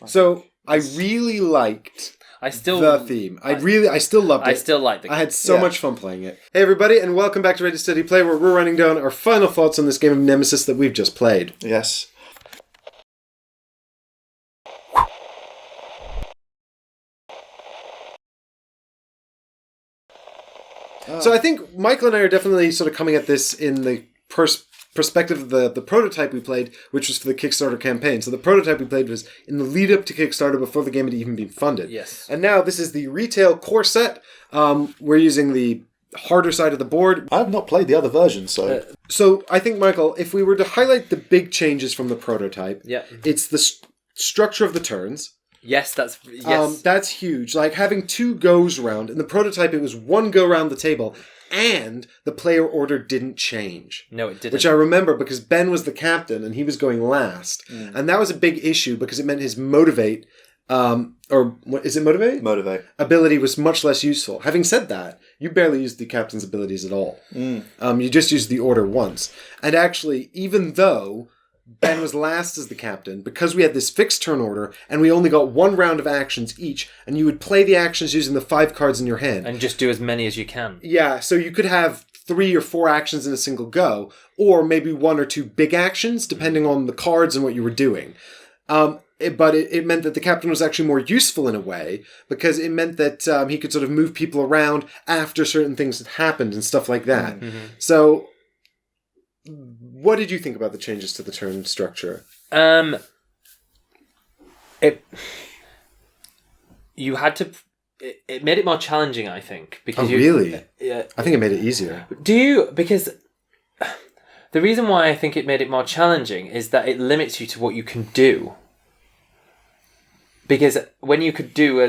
So I really liked the theme. I still loved it. I still liked it. I had so much fun playing it. Hey everybody, and welcome back to Ready Steady Play, where we're running down our final thoughts on this game of Nemesis that we've just played. Yes. So I think Michael and I are definitely sort of coming at this in the perspective of the prototype we played, which was for the Kickstarter campaign. So the prototype we played was in the lead up to Kickstarter before the game had even been funded. Yes. And now this is the retail core set. We're using the harder side of the board. I have not played the other version, so... So I think, Michael, if we were to highlight the big changes from the prototype, it's the structure of the turns. Yes, that's huge. Like having 2 goes round. In the prototype, it was 1 go round the table, and the player order didn't change. No, it didn't. Which I remember because Ben was the captain and he was going last. And that was a big issue because it meant his motivate, or what is it, motivate? Motivate. Ability was much less useful. Having said that, you barely used the captain's abilities at all. You just used the order once. And actually, even though Ben was last as the captain, because we had this fixed turn order, and we only got 1 round of actions each, and you would play the actions using the 5 cards in your hand. And just do as many as you can. Yeah, so you could have 3 or 4 actions in a single go, or maybe 1 or 2 big actions, depending on the cards and what you were doing. But it meant that the captain was actually more useful in a way, because it meant that he could sort of move people around after certain things had happened and stuff like that. So... what did you think about the changes to the turn structure? It made it more challenging, I think. Because really? I think it made it easier. Do you? Because the reason why I think it made it more challenging is that it limits you to what you can do. Because when you could do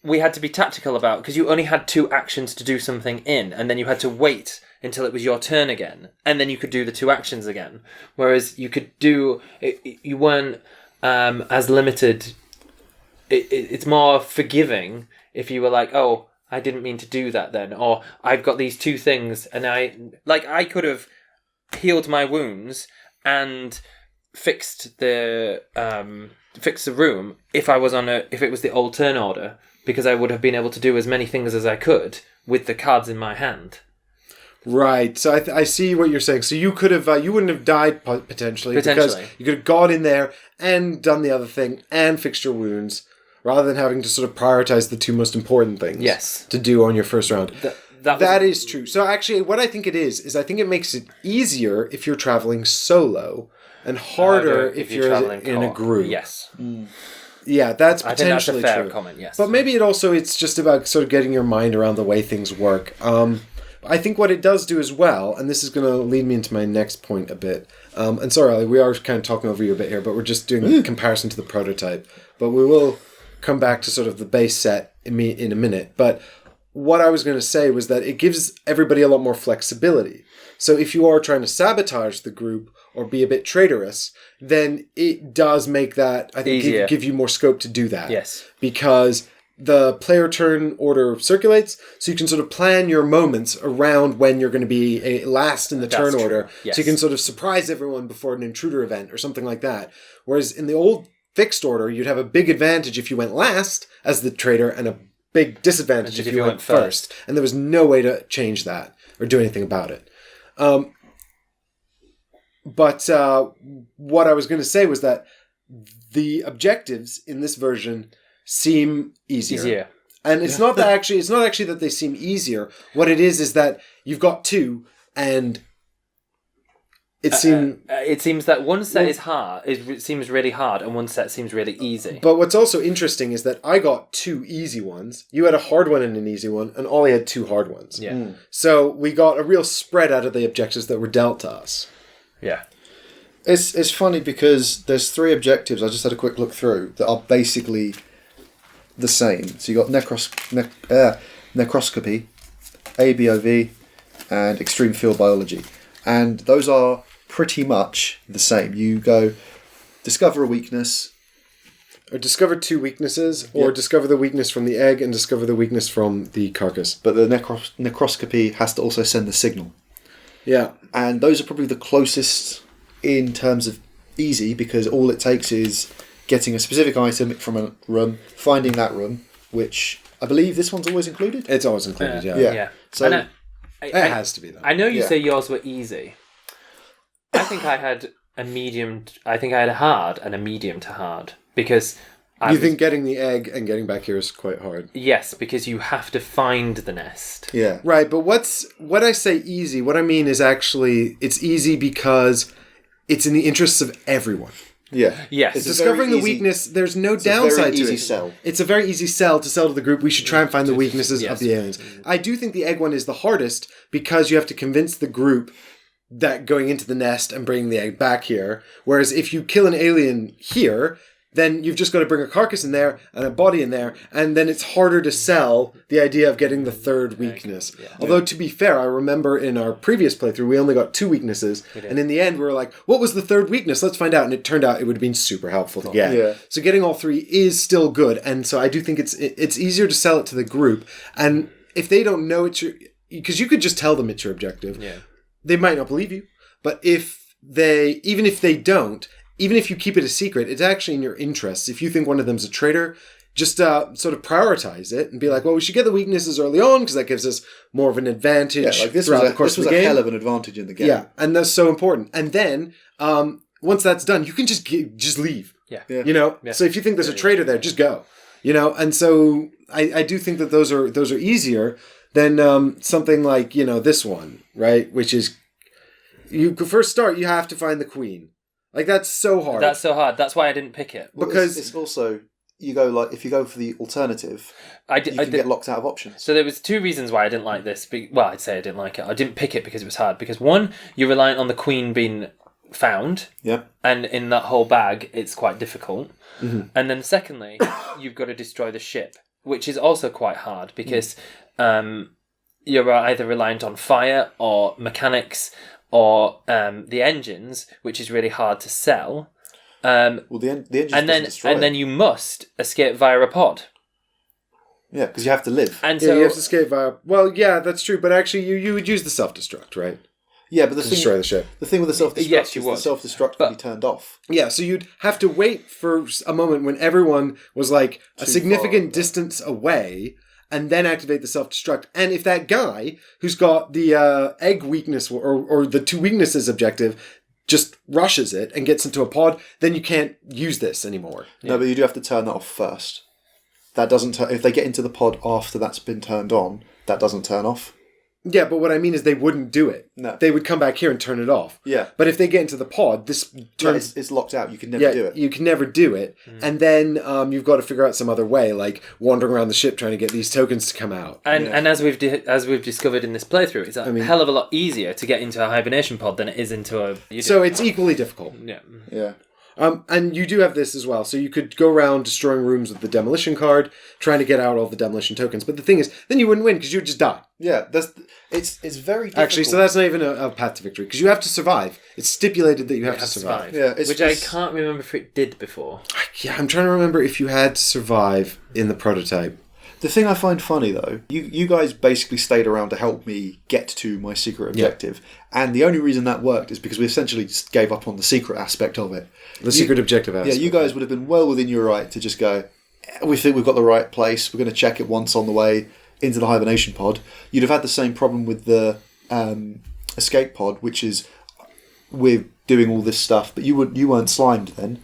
we had to be tactical about, because you only had 2 actions to do something in, and then you had to wait until it was your turn again, and then you could do the 2 actions again. Whereas you could do, you weren't as limited. It's more forgiving if you were like, oh, I didn't mean to do that then, or I've got these 2 things, and I could have healed my wounds and fixed the room if it was the old turn order, because I would have been able to do as many things as I could with the cards in my hand. Right, so I see what you're saying. So you could have, you wouldn't have died potentially, because you could have gone in there and done the other thing and fixed your wounds, rather than having to sort of prioritize the 2 most important things to do on your first round. That is true. So actually, what I think it is I think it makes it easier if you're traveling solo, and harder if you're in a group. Yes. Yeah, that's potentially I think that's a fair true. comment, yes. But maybe it's just about sort of getting your mind around the way things work. I think what it does do as well, and this is going to lead me into my next point a bit, and sorry, Ali, we are kind of talking over you a bit here, but we're just doing a comparison to the prototype. But we will come back to sort of the base set in a minute. But what I was going to say was that it gives everybody a lot more flexibility. So if you are trying to sabotage the group or be a bit traitorous, then it does make that, I think, give you more scope to do that. Yes. Because the player turn order circulates, so you can sort of plan your moments around when you're going to be last in the turn order. Yes. So you can sort of surprise everyone before an intruder event or something like that. Whereas in the old fixed order, you'd have a big advantage if you went last as the traitor and a big disadvantage if you went first. And there was no way to change that or do anything about it. But what I was going to say was that the objectives in this version seem easier. And it's not that actually. It's not actually that they seem easier. What it is that you've got 2, and it seems that one set is hard. It seems really hard, and one set seems really easy. But what's also interesting is that I got 2 easy ones. You had a hard one and an easy one, and Ollie had 2 hard ones. Yeah. So we got a real spread out of the objectives that were dealt to us. Yeah. It's funny because there's 3 objectives, I just had a quick look through, that are basically the same. So you got necroscopy, ABOV, and extreme field biology. And those are pretty much the same. You go discover a weakness. Or discover 2 weaknesses, or discover the weakness from the egg and discover the weakness from the carcass. But the necroscopy has to also send the signal. Yeah. And those are probably the closest in terms of easy, because all it takes is getting a specific item from a room, finding that room, which I believe this one's always included. It's always included, yeah. Yeah. So And It has to be, though. I know you Yeah. say yours were easy. I think I had a medium. I think I had a hard and a medium to hard because. You think getting the egg and getting back here is quite hard. Yes, because you have to find the nest. yeah. Right, but what I say easy, what I mean is actually it's easy because it's in the interests of everyone. Yeah. Yes. It's a Discovering very the easy- weakness, there's no a very downside to easy it. sell. It's a very easy sell to the group. We should try and find the weaknesses Yes. of the aliens. I do think the egg one is the hardest because you have to convince the group that going into the nest and bringing the egg back here. Whereas if you kill an alien here, then you've just got to bring a carcass in there and a body in there, and then it's harder to sell the idea of getting the third weakness. Yeah. Although, to be fair, I remember in our previous playthrough, we only got 2 weaknesses, and in the end, we were like, what was the third weakness? Let's find out. And it turned out it would have been super helpful to get. Yeah. So getting all 3 is still good, and so I do think it's easier to sell it to the group, and if they don't know it's your... Because you could just tell them it's your objective. Yeah. They might not believe you, but even if they don't, even if you keep it a secret, it's actually in your interests. If you think one of them's a traitor, just sort of prioritize it and be like, well, we should get the weaknesses early on because that gives us more of an advantage Yeah, like this throughout was the course this of was the a game. hell of an advantage in the game. Yeah, and that's so important. And then once that's done, you can just leave. Yeah. Yeah. You know, Yeah. so if you think there's a traitor there, just go. You know, and so I do think that those are easier than something like this one, right? Which is you first start, you have to find the queen. Like that's so hard. That's so hard. That's why I didn't pick it. Well, because- it's also you go if you go for the alternative, I you can get locked out of options. So there was 2 reasons why I didn't like this. Well, I'd say I didn't like it. I didn't pick it because it was hard. Because 1, you're reliant on the queen being found, Yeah. and in that whole bag, it's quite difficult. Mm-hmm. And then secondly, you've got to destroy the ship, which is also quite hard because you're either reliant on fire or mechanics or the engines, which is really hard to sell. Well, the engine And then you must escape via a pod. yeah, because you have to live. And Yeah, so you have to escape via... Well, yeah, that's true, but actually you would use the self-destruct, right? Yeah, but To destroy the ship. the thing with the self-destruct Yes, you is the would. self-destruct But- can be turned off. Yeah, so you'd have to wait for a moment when everyone was like a Too significant far, yeah. distance away and then activate the self-destruct. And if that guy who's got the egg weakness or the 2 weaknesses objective just rushes it and gets into a pod, then you can't use this anymore. No, but you do have to turn that off first. That doesn't if they get into the pod after that's been turned on, that doesn't turn off. Yeah, but what I mean is they wouldn't do it. No. They would come back here and turn it off. Yeah. But if they get into the pod, this Yeah, turns... it's locked out. You can never do it. You can never do it. And then you've got to figure out some other way, like wandering around the ship trying to get these tokens to come out. And as we've discovered in this playthrough, it's a hell of a lot easier to get into a hibernation pod than it is into a. So it's equally difficult. Yeah. Yeah. And you do have this as well. So you could go around destroying rooms with the demolition card, trying to get out all the demolition tokens. But the thing is, then you wouldn't win because you would just die. Yeah, it's very difficult. Actually, so that's not even a path to victory because you have to survive. It's stipulated that you have to survive. Yeah, which I can't remember if it did before. Yeah, I'm trying to remember if you had to survive in the prototype. The thing I find funny though, you guys basically stayed around to help me get to my secret objective, and the only reason that worked is because we essentially just gave up on the secret aspect of it. The secret objective aspect. Yeah, you guys would have been well within your right to just go, we think we've got the right place, we're going to check it once on the way into the hibernation pod. You'd have had the same problem with the escape pod, which is we're doing all this stuff, but you weren't slimed then.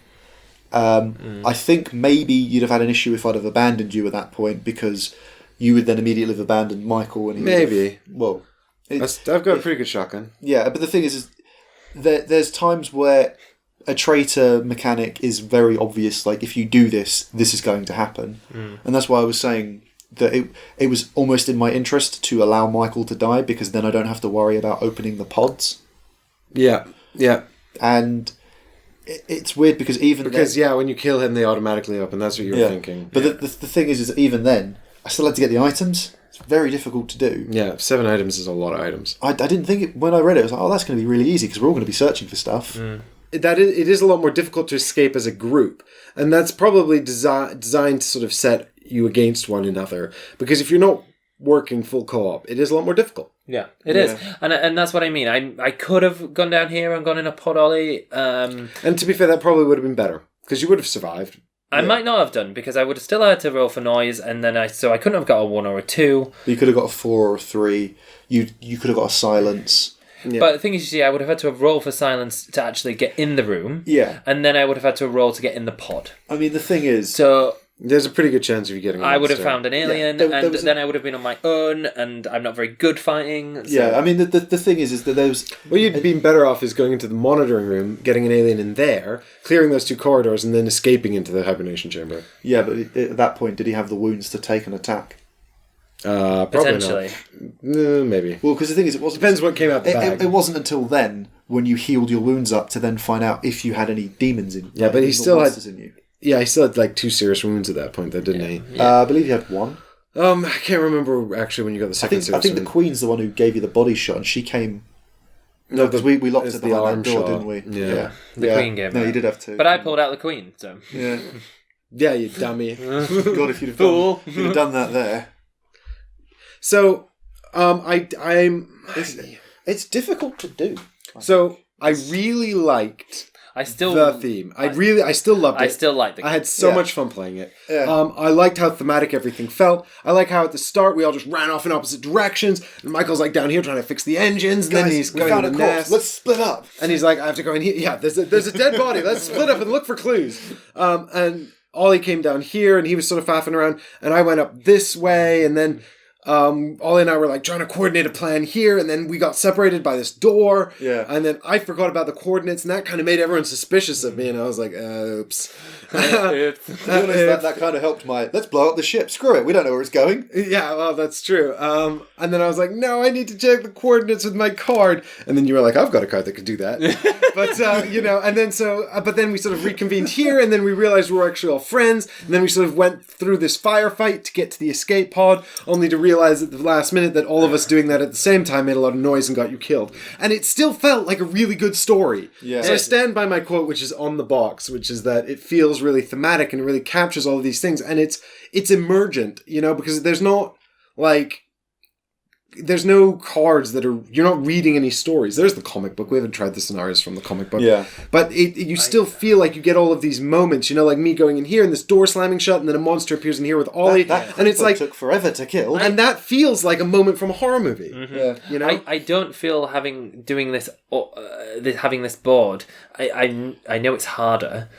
I think maybe you'd have had an issue if I'd have abandoned you at that point because you would then immediately have abandoned Michael. And he Maybe. Well, I've got a pretty good shotgun. yeah, but the thing is there's times where a traitor mechanic is very obvious. Like if you do this, this is going to happen, and that's why I was saying that it was almost in my interest to allow Michael to die because then I don't have to worry about opening the pods. Yeah, yeah. And it's weird because when you kill him, they automatically open. That's what you were thinking. But the thing is that even then, I still had to get the items. It's very difficult to do. Yeah, 7 items is a lot of items. I didn't think it when I read it. I was like, oh, that's going to be really easy because we're all going to be searching for stuff. It is a lot more difficult to escape as a group, and that's probably designed to sort of set you against one another. Because if you're not working full co-op, it is a lot more difficult. Yeah, it is, and that's what I mean. I could have gone down here and gone in a pod ollie. And to be fair, that probably would have been better. Because you would have survived. I might not have done, because I would have still had to roll for noise, and then I couldn't have got a 1 or a 2. You could have got a 4 or a 3. You could have got a silence. Yeah. But the thing is, you see, I would have had to have rolled for silence to actually get in the room. Yeah. And then I would have had to roll to get in the pod. I mean, the thing is... So there's a pretty good chance of you getting. I would have found an alien, there and was then I would have been on my own, and I'm not very good fighting. So. Yeah, I mean, the thing is that there was... What you'd been better off is going into the monitoring room, getting an alien in there, clearing those 2 corridors, and then escaping into the hibernation chamber. Yeah, but at that point, did he have the wounds to take an attack? Probably Potentially. not. Maybe. Well, because the thing is, it wasn't... Depends what came out the bag. It wasn't until then, when you healed your wounds up, to then find out if you had any demons in. Yeah, but he still had... in you. Yeah, he still had like 2 serious wounds at that point, though, didn't he? I believe you had 1. I can't remember actually when you got the second serious I think the wound. Queen's the one who gave you the body shot, and she came... No, because we locked it's it the behind arm that door, shot. didn't we? Yeah. The Queen gave No, me you that. did have 2. But I pulled out the Queen, so... Yeah. Yeah, you dummy. God, if you'd have Fool. if you'd have done that there... So, It's difficult to do. So, I really liked I still... the theme. I still loved it. I still like the I had so Yeah. much fun playing it. Yeah. I liked how thematic everything felt. I like how at the start we all just ran off in opposite directions. And Michael's like down here trying to fix the engines. And then Guys, he's we going found to a the corpse. nest. Let's split up. And he's like, I have to go in here. Yeah, there's a dead body. Let's split up and look for clues. And Ollie came down here and he was sort of faffing around. And I went up this way. And then Ollie and I were like trying to coordinate a plan here. And then we got separated by this door. Yeah. And then I forgot about the coordinates. And that kind of made everyone suspicious of me. And I was like, oops. To be honest, that kind of helped my... Let's blow up the ship. Screw it. We don't know where it's going. Yeah, well, that's true. And then I was like, no, I need to check the coordinates with my card. And then you were like, I've got a card that could do that. But, and then but then we sort of reconvened here, and then we realized we were actually all friends. And then we sort of went through this firefight to get to the escape pod, only to realize at the last minute that all of us doing that at the same time made a lot of noise and got you killed. And it still felt like a really good story. Yeah. So I stand by my quote, which is on the box, which is that it feels really thematic and it really captures all of these things. And it's emergent, because there's not there's no cards that are... You're not reading any stories. There's the comic book. We haven't tried the scenarios from the comic book. Yeah. But you still feel like you get all of these moments, like me going in here and this door slamming shut and then a monster appears in here with Ollie. That and it's like... took forever to kill. And that feels like a moment from a horror movie. Yeah. I don't feel having this board. I know it's harder,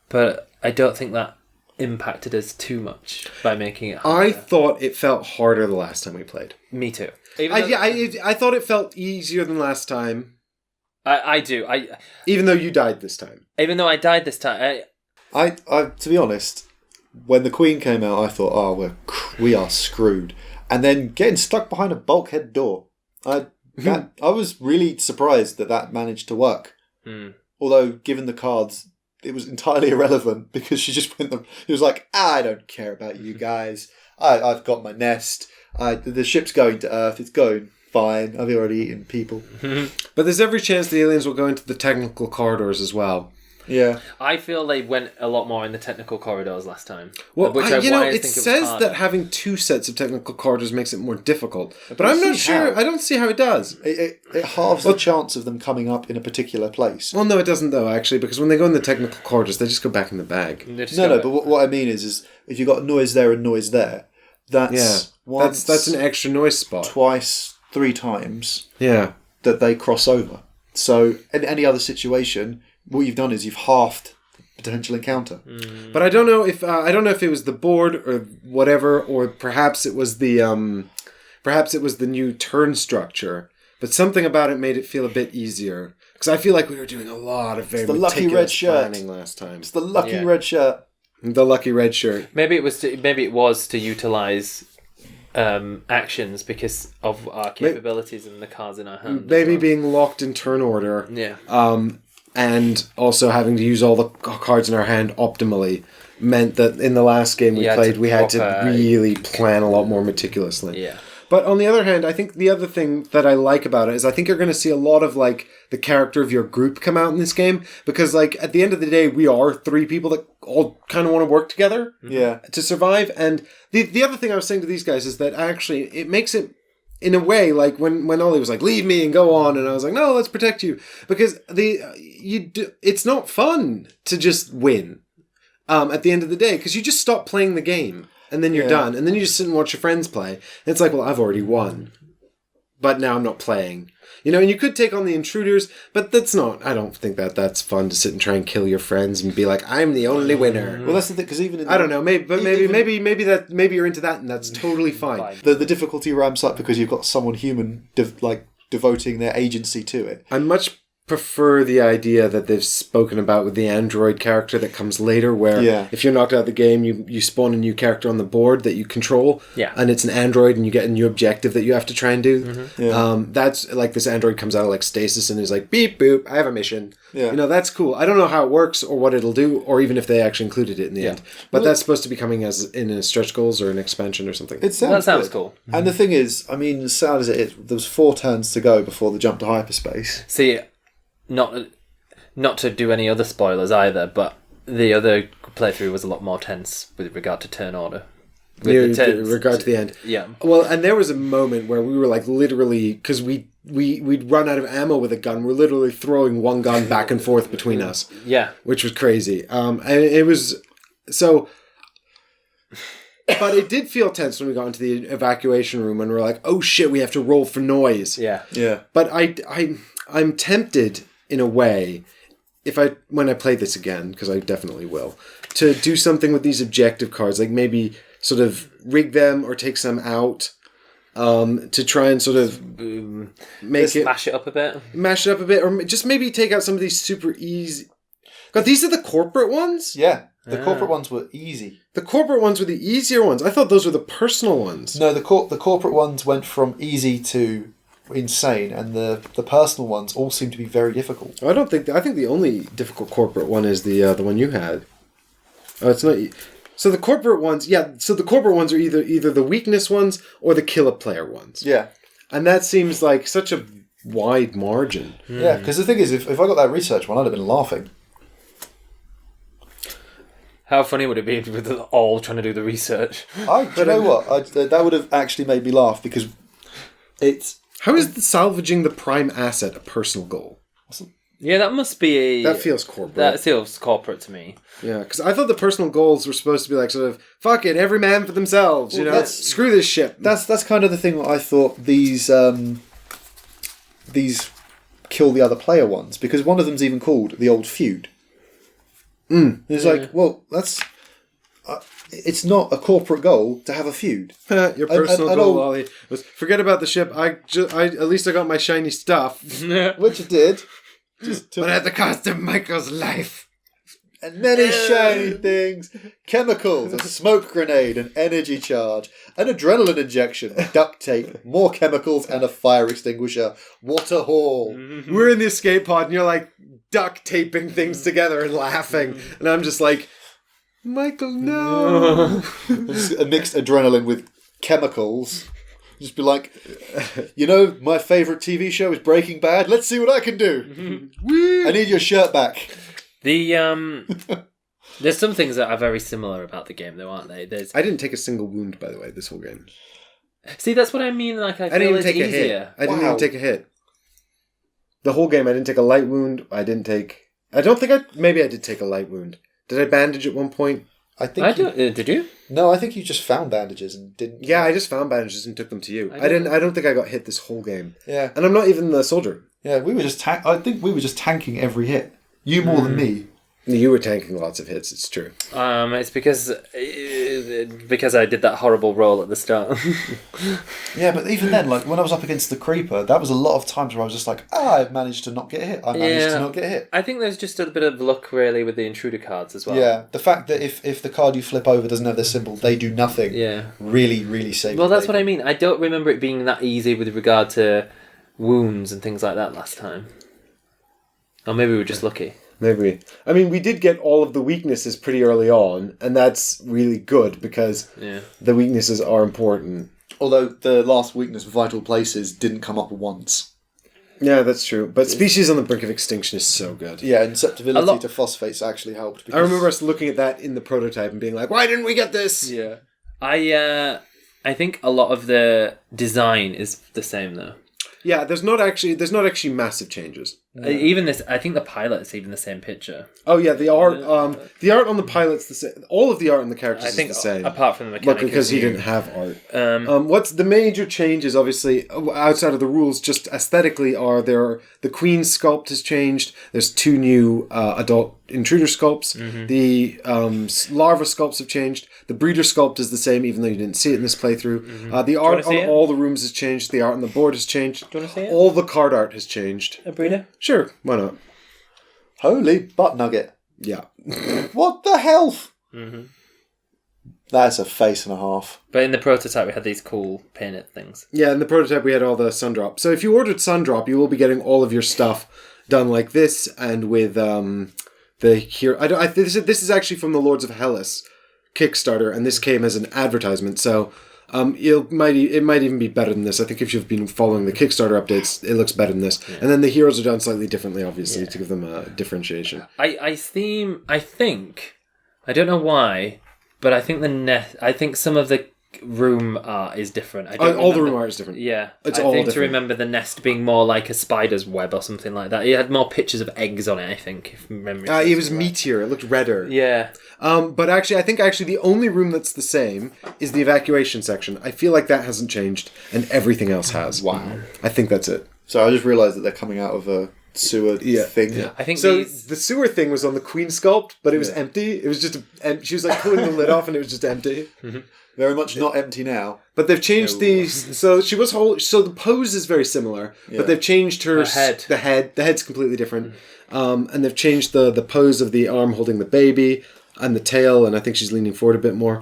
but I don't think that impacted us too much by making it harder. I thought it felt harder the last time we played. Me too. I thought it felt easier than last time. I do. Even though you died this time. Even though I died this time. I to be honest, when the Queen came out, I thought, we are screwed. And then getting stuck behind a bulkhead door, I was really surprised that managed to work. Although, given the cards, it was entirely irrelevant because she just went. He was like, I don't care about you guys. I've got my nest. The ship's going to Earth. It's going fine. I've already eaten people. But there's every chance the aliens will go into the technical corridors as well. Yeah. I feel they went a lot more in the technical corridors last time. Well, I it says that having 2 sets of technical corridors makes it more difficult. But I'm not sure. I don't see how it does. It halves the chance of them coming up in a particular place. Well, no, it doesn't, though, actually, because when they go in the technical corridors, they just go back in the bag. No, but what I mean is if you've got noise there and noise there, that's once, that's an extra noise spot. Twice, 3 times that they cross over. So in any other situation, what you've done is you've halved the potential encounter. But I don't know if it was the board or whatever, or perhaps it was the new turn structure. But something about it made it feel a bit easier because I feel like we were doing a lot of very meticulous planning last time. It's the lucky red shirt. The lucky red shirt. Maybe it was to utilize actions because of our capabilities and the cards in our hand. Maybe being locked in turn order. Yeah. And also having to use all the cards in our hand optimally meant that in the last game we played, we had to really plan a lot more meticulously. Yeah. But on the other hand, I think the other thing that I like about it is I think you're going to see a lot of the character of your group come out in this game because at the end of the day, we are 3 people that all kind of want to work together to survive. And the other thing I was saying to these guys is that actually it makes it, in a way, when Ollie was like, leave me and go on, and I was like, no, let's protect you. Because it's not fun to just win. at the end of the day, because you just stop playing the game and then you're done, and then you just sit and watch your friends play. And it's like, well, I've already won, but now I'm not playing. And you could take on the intruders, but that's not. I don't think that's fun to sit and try and kill your friends and be like, I'm the only winner. Well, that's the thing, because even in I don't know, maybe you're into that, and that's totally fine. The difficulty ramps up because you've got someone human devoting their agency to it. I much prefer the idea that they've spoken about with the android character that comes later, where if you're knocked out of the game, you spawn a new character on the board that you control, and it's an android, and you get a new objective that you have to try and do. That's like, this android comes out of like stasis and is like, beep boop, I have a mission. That's cool. I don't know how it works or what it'll do, or even if they actually included it in the end, but that's supposed to be coming as in a stretch goals or an expansion or something. That sounds cool. And the thing is, I mean, as sad as it is, there was 4 turns to go before the jump to hyperspace. See, not to do any other spoilers either, but the other playthrough was a lot more tense with regard to turn order. With regard to the end. Yeah. Well, and there was a moment where we were like literally, because we'd run out of ammo with a gun. We're literally throwing one gun back and forth between us. Yeah. Which was crazy. And it was so. But it did feel tense when we got into the evacuation room and we're like, oh shit, we have to roll for noise. Yeah. Yeah. But I'm tempted in a way, when I play this again, because I definitely will, to do something with these objective cards, like maybe sort of rig them or take some out, to try and sort of mash it up a bit, or just maybe take out some of these super easy. God, these are the corporate ones? Yeah, the corporate ones were easy. The corporate ones were the easier ones. I thought those were the personal ones. No, the corporate ones went from easy to insane, and the personal ones all seem to be very difficult. I think the only difficult corporate one is the one you had. Oh, it's not. So the corporate ones, are either the weakness ones or the kill a player ones. Yeah, and that seems like such a wide margin. Yeah, because the thing is, if I got that research one, I'd have been laughing. How funny would it be with us all trying to do the research? Do you know what? That would have actually made me laugh, because it's... How is salvaging the prime asset a personal goal? Yeah, that must be That feels corporate. That feels corporate to me. Yeah, because I thought the personal goals were supposed to be like sort of, fuck it, every man for themselves, screw this shit. That's kind of the thing that I thought these kill the other player ones, because one of them's even called the old feud. It's like, well, that's... it's not a corporate goal to have a feud. Your personal goal, Ollie, was forget about the ship. At least I got my shiny stuff. Which it did. But at the cost of Michael's life. And many shiny things. Chemicals, a smoke grenade, an energy charge, an adrenaline injection, duct tape, more chemicals, and a fire extinguisher. What a haul. We're in the escape pod and you're like duct taping things together and laughing. And I'm just like, Michael, no. A mixed adrenaline with chemicals. Just be like, my favourite TV show is Breaking Bad. Let's see what I can do. I need your shirt back. There's some things that are very similar about the game, though, aren't they? I didn't take a single wound, by the way, this whole game. See, that's what I mean. Like, I feel didn't even it's take easier. a hit. I didn't even take a hit. The whole game, I didn't take a light wound. Maybe I did take a light wound. Did I bandage at one point? Did you? No, I think you just found bandages and didn't. Yeah, I just found bandages and took them to you. I don't think I got hit this whole game. Yeah, and I'm not even the soldier. Yeah, we were just. I think we were just tanking every hit. You more than me. You were tanking lots of hits. It's true. It's because I did that horrible roll at the start. Yeah, but even then, like when I was up against the creeper, that was a lot of times where I was just like, I managed to not get hit. I managed to not get hit. I think there's just a bit of luck really with the intruder cards as well. Yeah, the fact that if the card you flip over doesn't have their symbol, they do nothing. Yeah, really, really saved. Well, that's what I mean. I don't remember it being that easy with regard to wounds and things like that last time. Or maybe we were just lucky. Maybe. I mean, we did get all of the weaknesses pretty early on, and that's really good because the weaknesses are important. Although the last weakness, Vital Places, didn't come up once. Yeah, that's true. But Species on the Brink of Extinction is so good. Yeah, and susceptibility to phosphates actually helped. I remember us looking at that in the prototype and being like, why didn't we get this? Yeah. I think a lot of the design is the same, though. Yeah, there's not actually massive changes. Even this, I think the pilot's even the same picture. Oh yeah, the art on the pilot's the same. All of the art on the characters I think is the same. apart from the mechanic. Look, because he didn't have art. What's the major changes, obviously, outside of the rules, just aesthetically, are the Queen sculpt has changed. There's 2 new adult intruder sculpts. The larva sculpts have changed. The breeder sculpt is the same, even though you didn't see it in this playthrough. The art on all the rooms has changed. The art on the board has changed. Do you want to see it? All the card art has changed. A breeder? Sure, why not? Holy butt nugget. Yeah. What the health? That's a face and a half. But in the prototype, we had these cool painted things. Yeah, in the prototype, we had all the Sundrop. So if you ordered Sundrop, you will be getting all of your stuff done like this, and with the hero. This is actually from the Lords of Hellas Kickstarter, and this came as an advertisement. So it might even be better than this. I think if you've been following the Kickstarter updates, it looks better than this. Yeah. And then the heroes are done slightly differently, obviously, to give them a differentiation. I think, I don't know why, but I think some of the room art is different. All the room art is different. Yeah. It's I all think different. to remember the nest being more like a spider's web or something like that. It had more pictures of eggs on it, I think, if memory serves it was me right. meatier. It looked redder. Yeah. But I think the only room that's the same is the evacuation section. I feel like that hasn't changed, and everything else has. Wow. I think that's it. So I just realised that they're coming out of a sewer thing. Yeah. I think so. The sewer thing was on the Queen sculpt, but it was empty. It was just she was like pulling the lid off, and it was just empty. Very much not empty now. But they've changed so she was so the pose is very similar, but they've changed her head. The head's completely different. And they've changed the pose of the arm holding the baby and the tail, and I think she's leaning forward a bit more.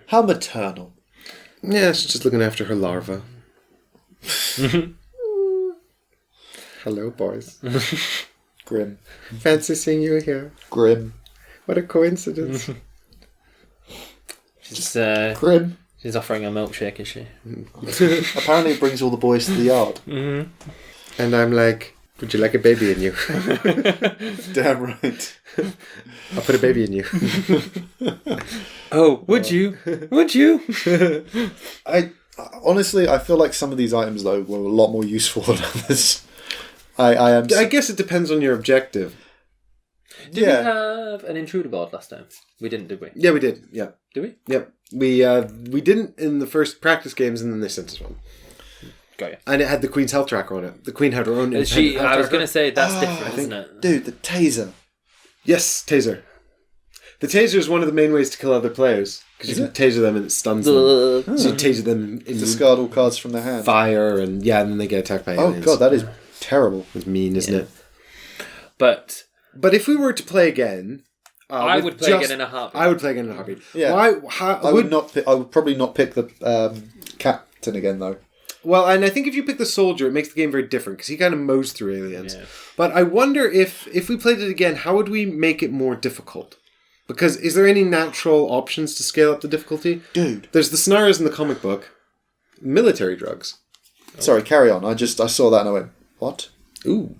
How maternal. Yeah, she's just looking after her larva. Hello, boys. Grim. Fancy seeing you here. Grim. What a coincidence. She's Grim. She's offering a milkshake, is she? Apparently it brings all the boys to the yard. And I'm like, would you like a baby in you? Damn right. I'll put a baby in you. Oh, would you? Would you? Honestly, I feel like some of these items, though, were a lot more useful than others. I guess it depends on your objective. Did we have an intruder board last time? We didn't, did we? Yeah, we did. Yeah. Did we? Yep. We didn't in the first practice games, and then they sent us one. Got you. And it had the Queen's health tracker on it. The Queen had her own I was going to say, that's different, isn't it? Dude, the taser. Yes, taser. The taser is one of the main ways to kill other players. Because you can taser them and it stuns them. So you taser them in discard all cards from their hand. Fire, and then they get attacked by aliens. Oh god, that is terrible. It's mean, isn't it? But if we were to play again... I would play again in a heartbeat. I would play again in a heartbeat. Yeah. I would probably not pick the captain again, though. Well, and I think if you pick the soldier, it makes the game very different, because he kind of mows through aliens. Yeah. But I wonder if we played it again, how would we make it more difficult? Because is there any natural options to scale up the difficulty? Dude. There's the scenarios in the comic book. Military drugs. Sorry, carry on. I saw that and I went, what? Ooh.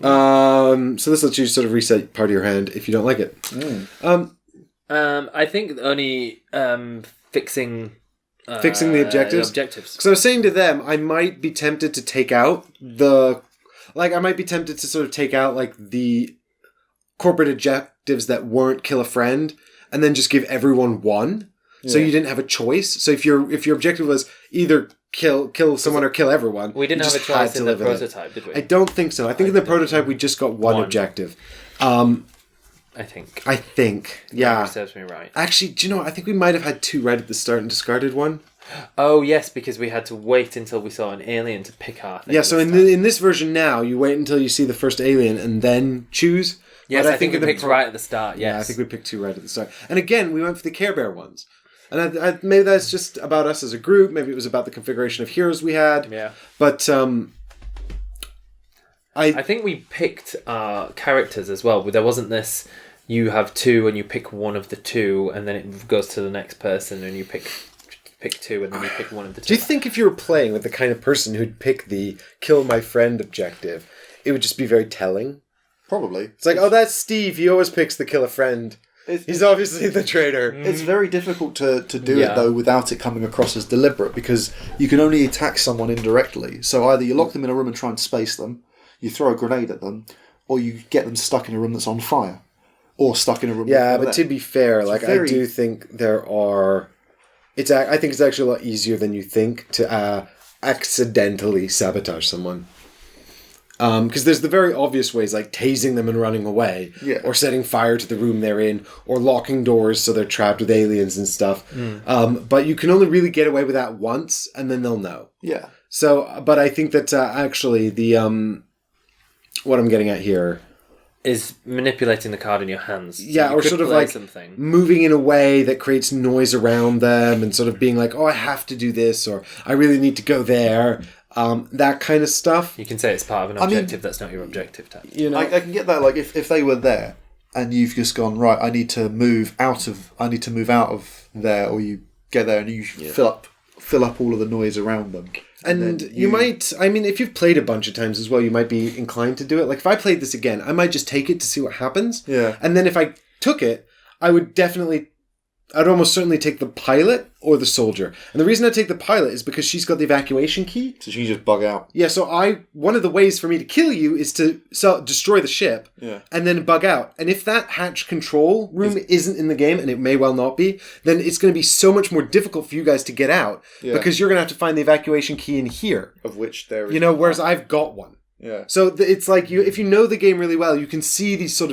So this lets you sort of reset part of your hand if you don't like it. I think only fixing the objectives. Because I was saying to them, I might be tempted to take out the corporate objectives that weren't kill a friend, and then just give everyone one. Yeah. So you didn't have a choice. So if your objective was either kill someone or kill everyone, we didn't have a choice in the prototype, did we? I don't think so. I think in the prototype we just got one objective. I think. Yeah. That serves me right. Actually, do you know what? I think we might have had two right at the start and discarded one. Oh, yes, because we had to wait until we saw an alien to pick our thing. Yeah, so in this version now, you wait until you see the first alien and then choose. Yes, I think we picked right at the start, yes. Yeah, I think we picked two right at the start. And again, we went for the Care Bear ones. And maybe that's just about us as a group. Maybe it was about the configuration of heroes we had. Yeah. But I think we picked our characters as well. There wasn't this, you have two and you pick one of the two, and then it goes to the next person and you pick two and then you pick one of the two. Do you think if you were playing with the kind of person who'd pick the kill my friend objective, it would just be very telling? Probably. It's like, oh, that's Steve. He always picks the kill a friend. He's obviously the traitor. It's very difficult to do it, though, without it coming across as deliberate, because you can only attack someone indirectly. So either you lock them in a room and try and space them, you throw a grenade at them, or you get them stuck in a room that's on fire, or stuck in a room. Yeah, but to be fair, It's like very- I do think there are. I think it's actually a lot easier than you think to accidentally sabotage someone. Because there's the very obvious ways, like tasing them and running away, Yeah. or setting fire to the room they're in, or locking doors so they're trapped with aliens and stuff. But you can only really get away with that once, and then they'll know. Yeah. So, but I think that actually the what I'm getting at here, is manipulating the card in your hands. So yeah, you or could sort of play like something. moving in a way that creates noise around them, and sort of being like, "Oh, I have to do this," or "I really need to go there." That kind of stuff. You can say it's part of an I mean- objective that's not your objective tag. You know, I can get that. Like if they were there and you've just gone right, I need to move out of there, or you get there and you fill up all of the noise around them. and then you might. I mean, if you've played a bunch of times as well, you might be inclined to do it. Like if I played this again, I might just take it to see what happens. Yeah. And then if I took it, I'd almost certainly take the pilot or the soldier. And the reason I take the pilot is because she's got the evacuation key. So she can just bug out. Yeah, so one of the ways for me to kill you is to destroy the ship, Yeah. and then bug out. And if that hatch control room isn't in the game, and it may well not be, then it's going to be so much more difficult for you guys to get out, Yeah. because you're going to have to find the evacuation key in here. Of which there is. You know, whereas I've got one. Yeah. So it's like if you know the game really well, you can see these sort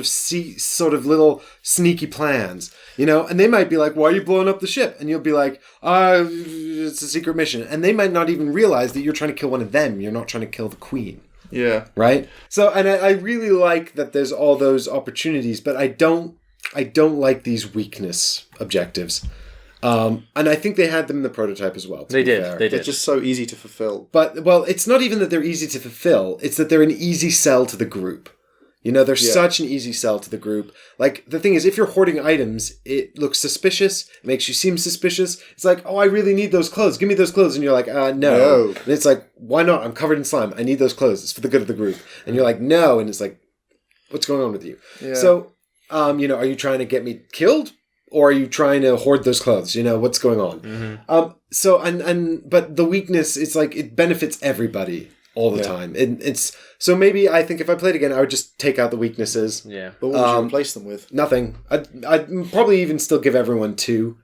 of little sneaky plans, you know, and they might be like, "Why are you blowing up the ship?" And you'll be like, "It's a secret mission," and they might not even realize that you're trying to kill one of them. You're not trying to kill the queen, Yeah. right? So, and I really like that there's all those opportunities, but I don't like these weakness objectives. And I think they had them in the prototype as well. They did. They're just so easy to fulfill. But, well, it's not even that they're easy to fulfill. It's that they're an easy sell to the group. You know, they're such an easy sell to the group. Like, the thing is, if you're hoarding items, it looks suspicious. It makes you seem suspicious. It's like, "Oh, I really need those clothes. Give me those clothes." And you're like, no. And it's like, "Why not? I'm covered in slime. I need those clothes. It's for the good of the group." And you're like, "No." And it's like, "What's going on with you?" Yeah. So, you know, are you trying to get me killed? Or are you trying to hoard those clothes? You know, what's going on? Mm-hmm. But the weakness, it's like, it benefits everybody all the time. So maybe I think if I played again, I would just take out the weaknesses. Yeah. But what would you replace them with? Nothing. I'd probably even still give everyone 2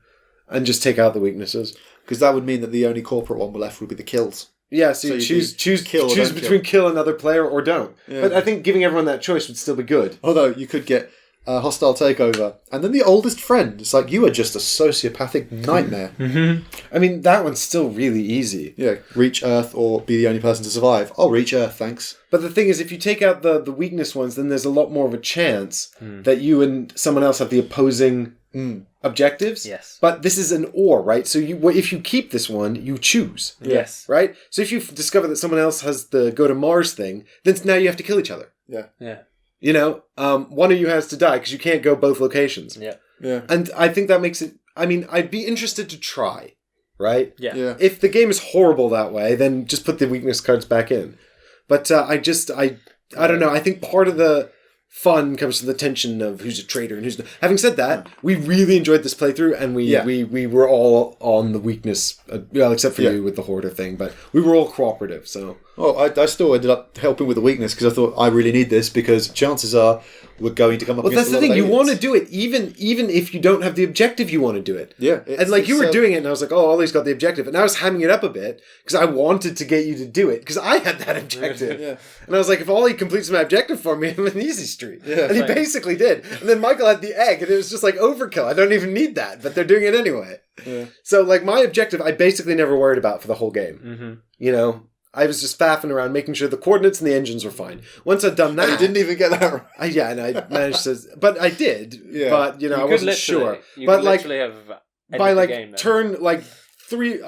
and just take out the weaknesses. Because that would mean that the only corporate one left would be the kills. Yeah, so you choose kill or choose don't between kill another player or don't. Yeah. But I think giving everyone that choice would still be good. Although you could get a hostile takeover, and then the oldest friend. It's like, you are just a sociopathic nightmare. I mean, that one's still really easy. Yeah, reach Earth or be the only person to survive. I'll reach Earth, thanks. But the thing is, if you take out the weakness ones, then there's a lot more of a chance that you and someone else have the opposing objectives. Yes. But this is an or, right? So if you keep this one, you choose. Yes. Right? So if you discover that someone else has the go to Mars thing, then now you have to kill each other. Yeah. Yeah. You know, one of you has to die because you can't go both locations. Yeah. Yeah. And I think that makes it... I mean, I'd be interested to try, right? Yeah. Yeah. If the game is horrible that way, then just put the weakness cards back in. But I don't know. I think part of the fun comes from the tension of who's a traitor and who's not. Having said that, we really enjoyed this playthrough, and we were all on the weakness, well, except for you with the hoarder thing, but we were all cooperative, so... Well, I still ended up helping with the weakness because I thought I really need this because chances are we're going to come up Well, against that's the a lot thing. of You want to aliens. do it, even if you don't have the objective, you want to do it. Yeah. And like you were doing it, and I was like, "Oh, Ollie's got the objective," and I was hamming it up a bit because I wanted to get you to do it because I had that objective. Yeah. And I was like, "If Ollie completes my objective for me, I'm an easy street." Yeah, and he right. basically did. And then Michael had the egg, and it was just like overkill. I don't even need that, but they're doing it anyway. Yeah. So like my objective, I basically never worried about for the whole game. Mm-hmm. You know. I was just faffing around, making sure the coordinates and the engines were fine. Once I'd done that, You didn't even get that right. and I managed to, but I did. Yeah. But I wasn't sure. But like have by like the game, then. turn like 3,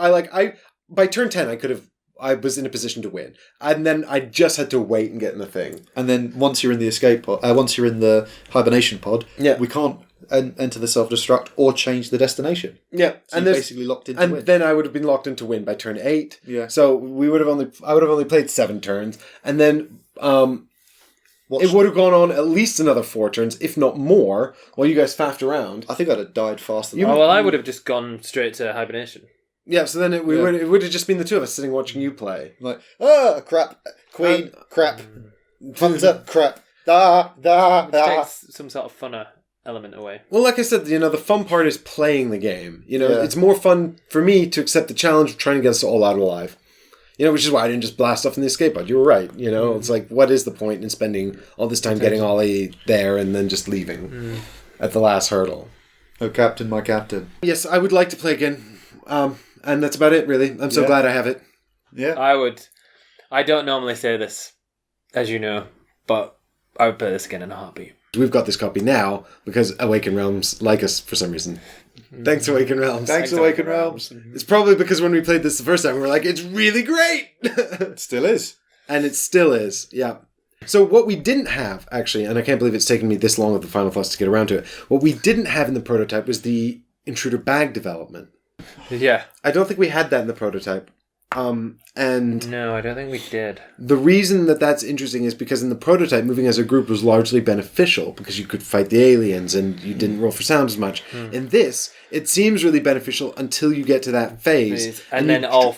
by turn 10, I was in a position to win, and then I just had to wait and get in the thing. And then once you're in the escape pod, once you're in the hibernation pod, we can't enter the self-destruct or change the destination. Yeah, So and you're there's basically locked into and win. then I would have been locked into win by turn 8. Yeah. So I would have only played 7 turns, and then it would have gone on at least another 4 turns, if not more, while you guys faffed around. I think I'd have died faster than Oh, well, I would have just gone straight to hibernation. Yeah, so then it would have just been the two of us sitting watching you play. like, crap, queen, crap. Fun's up, crap. Da, da, Which da. takes some sort of funner element away. Well, like I said, the fun part is playing the game. Yeah. It's more fun for me to accept the challenge of trying to get us all out alive. Which is why I didn't just blast off in the escape pod. You were right. It's like, what is the point in spending all this time getting Ollie there and then just leaving at the last hurdle? Oh, Captain, my Captain. Yes, I would like to play again. And that's about it, really. I'm so glad I have it. Yeah. I don't normally say this, as you know, but I would play this again in a heartbeat. We've got this copy now because Awaken Realms like us for some reason. Thanks, Awaken Realms. Thanks, Awaken Realms. It's probably because when we played this the first time, we were like, it's really great! It still is. And it still is, yeah. So what we didn't have, actually, and I can't believe it's taken me this long of the Final Fuss to get around to it, what we didn't have in the prototype was the Intruder bag development. Yeah. I don't think we had that in the prototype. And no, I don't think we did. the reason that that's interesting is because in the prototype, moving as a group was largely beneficial because you could fight the aliens and you didn't roll for sound as much. In this, it seems really beneficial until you get to that phase. And then all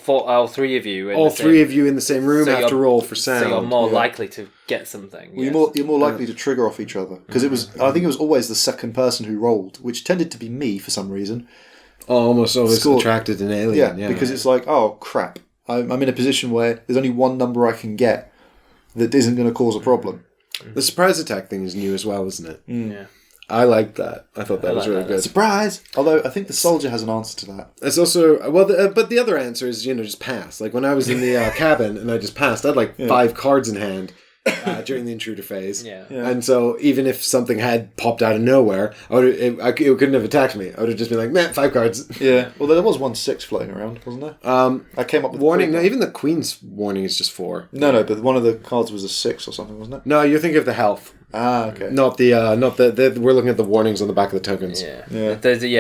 three of you in the same room have to roll for sound. So you're more likely to get something. Well, you're more likely to trigger off each other. Because I think it was always the second person who rolled, which tended to be me for some reason. Almost always attracted an alien. Yeah, because it's like, oh crap, I'm in a position where there's only one number I can get that isn't going to cause a problem. The surprise attack thing is new as well, isn't it? Yeah. I liked that. I thought that was really good. Surprise! Although I think the soldier has an answer to that. It's also but the other answer is just pass. Like when I was in the cabin and I just passed, I had 5 cards in hand during the intruder phase. Yeah. And so even if something had popped out of nowhere, it couldn't have attacked me. I would have just been like, man, 5 cards. Yeah. Well, there was 1 6 floating around, wasn't there? I came up with warning. No, even the Queen's warning is just 4. No, but one of the cards was a 6 or something, wasn't it? No, you're thinking of the health. Ah, okay. Not the we're looking at the warnings on the back of the tokens. Yeah.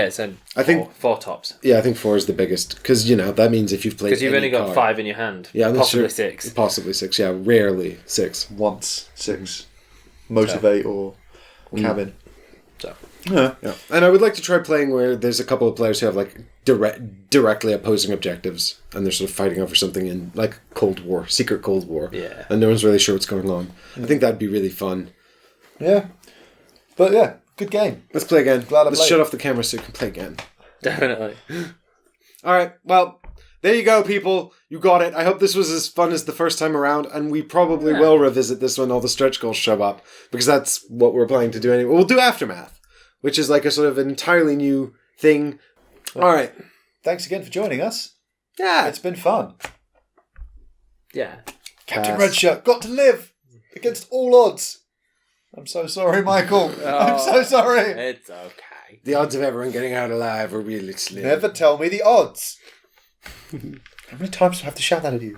So I think 4 tops. Yeah, I think 4 is the biggest because that means if you've played because you've only got card, 5 in your hand. Yeah, possibly 6. Possibly 6. Yeah, rarely 6. Once 6. Motivate or cabin. So. Yeah. And I would like to try playing where there's a couple of players who have directly opposing objectives and they're sort of fighting over something in secret Cold War. Yeah. And no one's really sure what's going on. I think that'd be really fun. Yeah. But yeah, good game. Let's play again. Glad I Let's played. shut off the camera so we can play again. Definitely. All right. Well, there you go, people. You got it. I hope this was as fun as the first time around, and we probably will revisit this when all the stretch goals show up, because that's what we're planning to do anyway. We'll do Aftermath, which is like a sort of an entirely new thing. All right. Thanks again for joining us. Yeah. It's been fun. Yeah. Captain Redshirt got to live against all odds. I'm so sorry, Michael. I'm so sorry. It's okay. The odds of everyone getting out alive are really slim. Never tell me the odds. How many times do I have to shout that at you?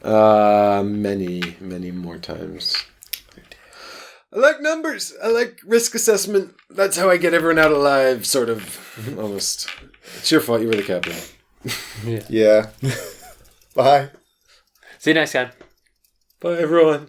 Many, many more times. I like numbers. I like risk assessment. That's how I get everyone out alive, sort of. Almost. It's your fault. You were the captain. Yeah. Bye. See you next time. Bye, everyone.